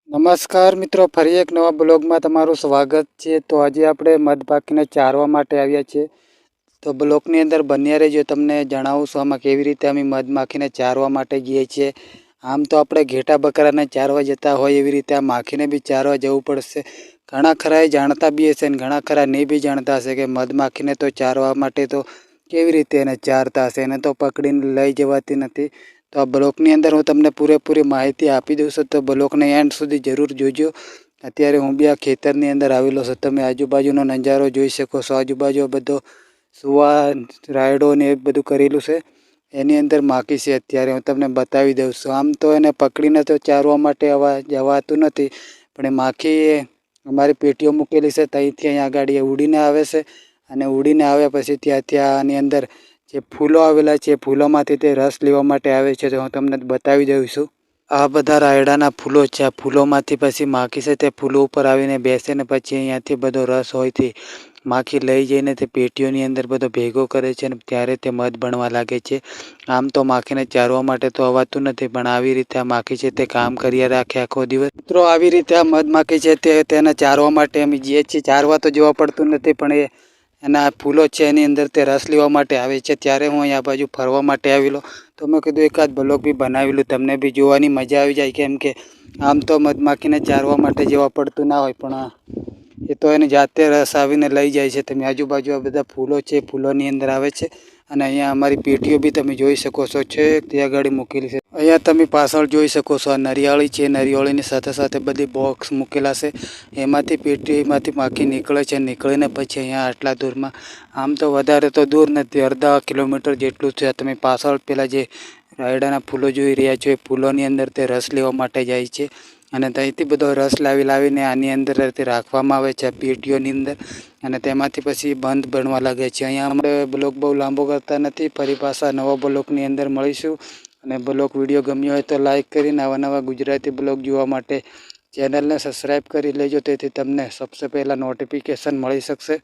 નમસ્કાર મિત્રો, ફરી એક નવા બ્લોગમાં તમારું સ્વાગત છે। તો આજે આપણે મધમાખીને ચારવા માટે આવ્યા છીએ। તો બ્લોગની અંદર બન્યા રહેજો, તમને જણાવું છું આમાં કેવી રીતે અમે મધમાખીને ચારવા માટે જઈએ છીએ। આમ તો આપણે ઘેટા બકરાને ચારવા જતા હોય એવી રીતે આ માખીને બી ચારવા જવું પડશે। ઘણા ખરા એ જાણતા બી હશે ને ઘણા ખરા નહીં બી જાણતા હશે કે મધમાખીને તો ચારવા માટે તો કેવી રીતે એને ચારતા હશે, એને તો પકડીને લઈ જવાતી નથી। તો આ બ્લોગની અંદર હું તમને પૂરેપૂરી માહિતી આપી દઉં છું, તો બ્લોગને એન્ડ સુધી જરૂર જોજો। અત્યારે હું બી આ ખેતરની અંદર આવેલો છું, તમે આજુબાજુનો નજારો જોઈ શકો છો। આજુબાજુ બધો સુવા રાયડો ને એ બધું કરેલું છે, એની અંદર માખી છે। અત્યારે હું તમને બતાવી દઉં છું। આમ તો એને પકડીને તો ચારવા માટે જવાતું નથી, પણ એ માખી અમારી પેટીઓ મૂકેલી છે ત્યાંથી અહીંયા આગળ એ ઉડીને આવે છે, અને ઉડીને આવ્યા પછી ત્યાં આની અંદર જે ફૂલો આવેલા છે એ ફૂલોમાંથી તે રસ લેવા માટે આવે છે, તો હું તમને બતાવી દઉં છું। આ બધા રાયડાના ફૂલો છે, આ ફૂલોમાંથી પછી માખી છે તે ફૂલો ઉપર આવીને બેસે ને પછી અહીંયાથી બધો રસ હોય તે માખી લઈ જઈને તે પેટીઓની અંદર બધો ભેગો કરે છે, અને ત્યારે તે મધ બનવા લાગે છે। આમ તો માખીને ચારવા માટે તો અવાતું નથી, પણ આવી રીતે આ માખી છે તે કામ કર્યા રાખે આખો દિવસ। મિત્રો આવી રીતે આ મધમાખી છે તેને ચારવા માટે અમે જઈએ છીએ। ચારવા તો જવા પડતું નથી, પણ એના ફૂલો છે એની અંદર તે રસ લેવા માટે આવે છે। ત્યારે હું અહીંયા બાજુ ફરવા માટે આવેલો, તો મેં કીધું એકાદ બ્લોગ બી બનાવેલું, તમને બી જોવાની મજા આવી જાય। કેમ કે આમ તો મધમાખીને ચારવા માટે જવા પડતું ના હોય, પણ એ તો એની જાતે રસ આવીને લઈ જાય છે। તમે આજુબાજુ આ બધા ફૂલો છે, ફૂલોની અંદર આવે છે, અને અહીંયા અમારી પેટીઓ બી તમે જોઈ શકો છો, ત્યાં ગાડી મૂકેલી છે। અહીંયા તમે પાછળ જોઈ શકો છો આ નરિયાળી છે, નરિયાળીની સાથે સાથે બધી બોક્સ મૂકેલા છે, એમાંથી પેટીમાંથી માખી નીકળે છે। નીકળીને પછી અહીંયા આટલા દૂરમાં, આમ તો વધારે તો દૂર નથી, અડધા કિલોમીટર જેટલું છે। તમે પાછળ પેલા જે રાયડાના ફૂલો જોઈ રહ્યા છો એ ફૂલોની અંદર તે રસ લેવા માટે જાય છે, અને ત્યાંથી બધો રસ લાવીને આની અંદર તે રાખવામાં આવે છે પેટીઓની અંદર, અને તેમાંથી પછી બંધ બનવા લાગે છે। અહીંયા આપણે બ્લોગ બહુ લાંબો કરતા નથી, ફરી પાછા નવા બ્લોગની અંદર મળીશું। અને બ્લોગ વિડીયો ગમ્યો હોય તો લાઈક કરીને નવા ગુજરાતી બ્લોગ જોવા માટે ચેનલને સબસ્ક્રાઈબ કરી લેજો, તેથી તમને સૌથી પહેલાં નોટિફિકેશન મળી શકશે।